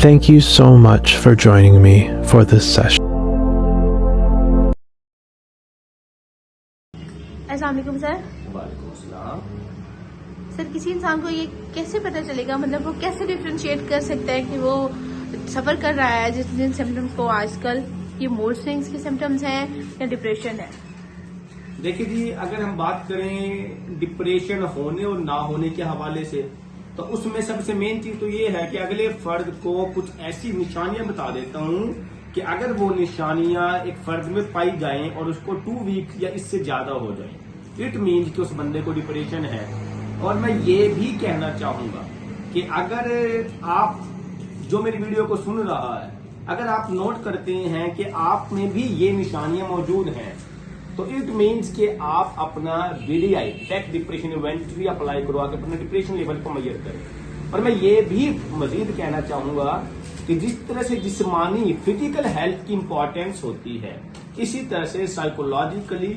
Thank you so much for joining me for this session. अस्सलाम वालेकुम sir. वालेकुम सलाम। सर किसी इंसान को ये कैसे पता चलेगा, मतलब वो कैसे डिफ्रेंशिएट कर सकता है कि वो सफ़र कर रहा है जिन सिम्टम्स को आजकल ये मूड स्विंग्स के सिम्टम्स हैं या डिप्रेशन है? देखिए जी, अगर हम बात करें डिप्रेशन होने और ना होने के हवाले से, तो उसमें सबसे मेन चीज तो ये है कि अगले फर्द को कुछ ऐसी निशानियां बता देता हूं कि अगर वो निशानियां एक फर्द में पाई जाएं और उसको 2 वीक या इससे ज्यादा हो जाए, इट मीन्स कि उस बंदे को डिप्रेशन है। और मैं ये भी कहना चाहूंगा कि अगर आप जो मेरी वीडियो को सुन रहा है, अगर आप नोट करते हैं कि आप में भी ये निशानियां मौजूद हैं, तो इट मीन्स कि आप अपना बीडीआई टेक डिप्रेशन इवेंट्री अप्लाई करवा के अपने डिप्रेशन लेवल को मेजर करें। और मैं ये भी मजीद कहना चाहूंगा कि जिस तरह से जिस्मानी फिजिकल हेल्थ की इंपॉर्टेंस होती है, इसी तरह से साइकोलॉजिकली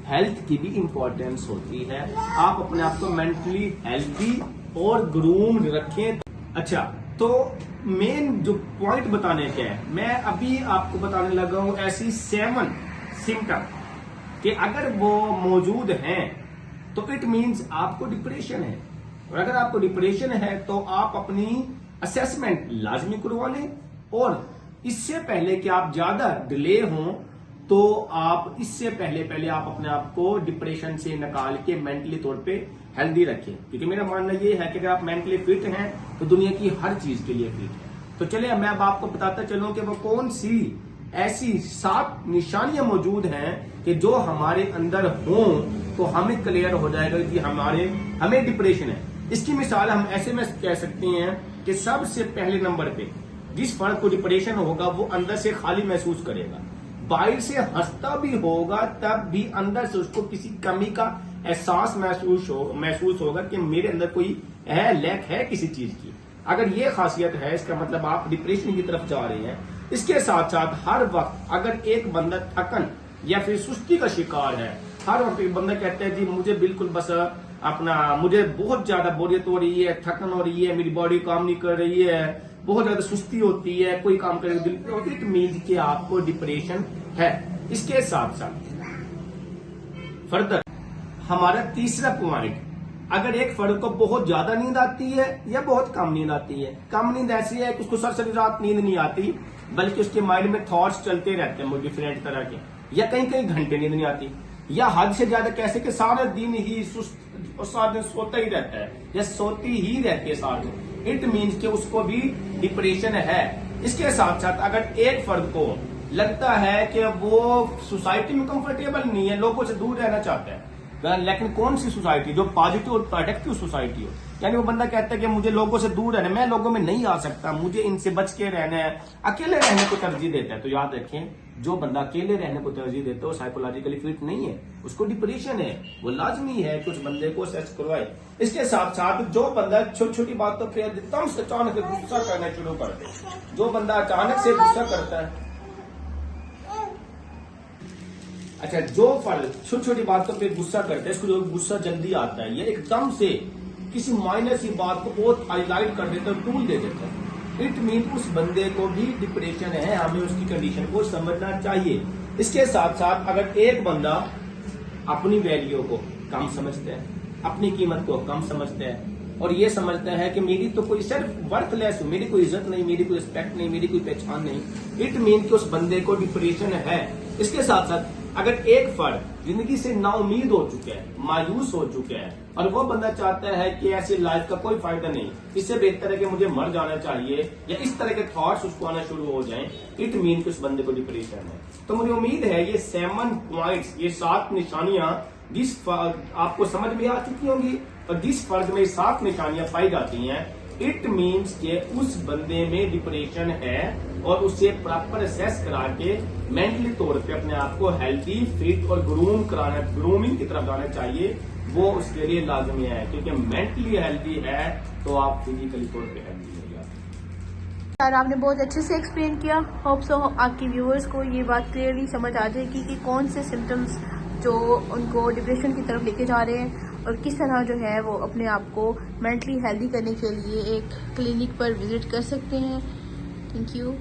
हेल्थ की भी इंपॉर्टेंस होती है। आप अपने आप को मेंटली हेल्थी और ग्रूम्ड रखें। अच्छा, तो मेन जो पॉइंट बताने के है, मैं अभी आपको बताने लगा हूं ऐसी 7 सिम्टम कि अगर वो मौजूद हैं तो इट मीन्स आपको डिप्रेशन है। और अगर आपको डिप्रेशन है तो आप अपनी असेसमेंट लाजमी करवा लें, और इससे पहले कि आप ज्यादा डिले हों तो आप इससे पहले आप अपने आप को डिप्रेशन से निकाल के मेंटली तौर पे हेल्दी रखें। क्योंकि मेरा मानना ये है कि अगर आप मेंटली फिट हैं तो दुनिया की हर चीज के लिए फिट है। तो चलिए मैं अब आपको बताता चलूं कि वो कौन सी ऐसी 7 निशानियां मौजूद हैं कि जो हमारे अंदर हों तो हमें क्लियर हो जाएगा कि हमें डिप्रेशन है। इसकी मिसाल हम ऐसे में कह सकते हैं कि सबसे पहले नंबर पे जिस फर्द को डिप्रेशन होगा वो अंदर से खाली महसूस करेगा, बाहर से हंसता भी होगा तब भी अंदर से उसको किसी कमी का एहसास महसूस होगा कि मेरे अंदर कोई लैक है किसी चीज की। अगर ये खासियत है, इसका मतलब आप डिप्रेशन की तरफ जा रहे हैं। इसके साथ साथ हर वक्त अगर एक बंदा थकन या फिर सुस्ती का शिकार है, हर वक्त एक बंदा कहता है जी मुझे बिल्कुल बस मुझे बहुत ज्यादा बोरियत हो रही है, थकन हो रही है, मेरी बॉडी काम नहीं कर रही है, बहुत ज्यादा सुस्ती होती है, कोई काम करने का दिल नहीं होती, इट मीन्स कि आपको डिप्रेशन है। इसके साथ साथ फर्दर हमारा तीसरा पॉइंट, अगर एक फर्द को बहुत ज्यादा नींद आती है या बहुत कम नींद आती है। कम नींद ऐसी है कि उसको सारी रात नींद नहीं आती, बल्कि उसके माइंड में थॉट्स चलते रहते हैं डिफरेंट तरह के, या कई घंटे नींद नहीं आती, या हद से ज्यादा कैसे कि सारा दिन ही सुस्त और सारा दिन सोता ही रहता है या सोती ही रहती है सारा दिन, इट मीन्स कि उसको भी डिप्रेशन है। इसके साथ साथ अगर एक फर्द को लगता है कि वो सोसाइटी में कंफर्टेबल नहीं है, लोगों से दूर रहना चाहता है, लेकिन कौन सी सोसाइटी जो पॉजिटिव और प्रोडक्टिव सोसाइटी हो, यानी वो बंदा कहता है कि मुझे लोगों से दूर रहना है, मैं लोगों में नहीं आ सकता, मुझे इनसे बच के रहना है, अकेले रहने को तरजीह देता है। तो याद रखें, जो बंदा अकेले रहने को तरजीह देता है वो साइकोलॉजिकली फिट नहीं है, उसको डिप्रेशन है। वो लाजमी है कि उस बंदे को सर्च करवाए। इसके साथ साथ जो बंदा छोटी छोटी बातों पर एकदम से अचानक गुस्सा करना शुरू कर दे, जो बंदा अचानक से गुस्सा करता है, अच्छा, जो फर्द छोटी छोटी बातों पे गुस्सा करते हैं, इसको जो गुस्सा जल्दी आता है, ये एकदम से किसी माइनर सी बात को बहुत हाईलाइट कर देता है, टूल दे देता है, इट मीन उस बंदे को भी डिप्रेशन है। हमें उसकी कंडीशन को समझना चाहिए। इसके साथ साथ अगर एक बंदा अपनी वैल्यू को कम समझता है, अपनी कीमत को कम समझता है, और ये समझता है कि मेरी तो कोई सिर्फ वर्थलेस, मेरी कोई इज्जत नहीं, मेरी कोई रिस्पेक्ट नहीं, मेरी कोई पहचान नहीं, इट मीन कि उस बंदे को डिप्रेशन है। इसके साथ साथ अगर एक फर्द जिंदगी से नाउमीद हो चुका है, मायूस हो चुका है, और वो बंदा चाहता है कि ऐसी लाइफ का कोई फायदा नहीं, इससे बेहतर है कि मुझे मर जाना चाहिए, या इस तरह के थॉट्स उसको आना शुरू हो जाएं, इट मीन कि उस बंदे को डिप्रेशन है। तो मुझे उम्मीद है ये 7 पॉइंट्स, ये 7 निशानियां जिस आपको समझ में आ चुकी होंगी, और जिस फर्द में 7 निशानियां पाई जाती हैं, इट मीन्स के उस बंदे में डिप्रेशन है, और उसे प्रॉपर असेस करा के मेंटली तौर पे अपने आप को हेल्थी, फिट और ग्रूमिंग की तरफ जाना चाहिए। वो उसके लिए लाजमी है, क्योंकि मेंटली हेल्थी है तो आप फिजिकली तौर पे हेल्थी हो जाते। सर आपने बहुत अच्छे से एक्सप्लेन किया। होप सो आपके व्यूअर्स को ये बात क्लियरली समझ आ जाएगी कि कौन से सिम्टम्स जो उनको डिप्रेशन की तरफ लेके जा रहे हैं, और किस तरह जो है वो अपने आप को मेंटली हेल्दी करने के लिए एक क्लिनिक पर विजिट कर सकते हैं। Thank you.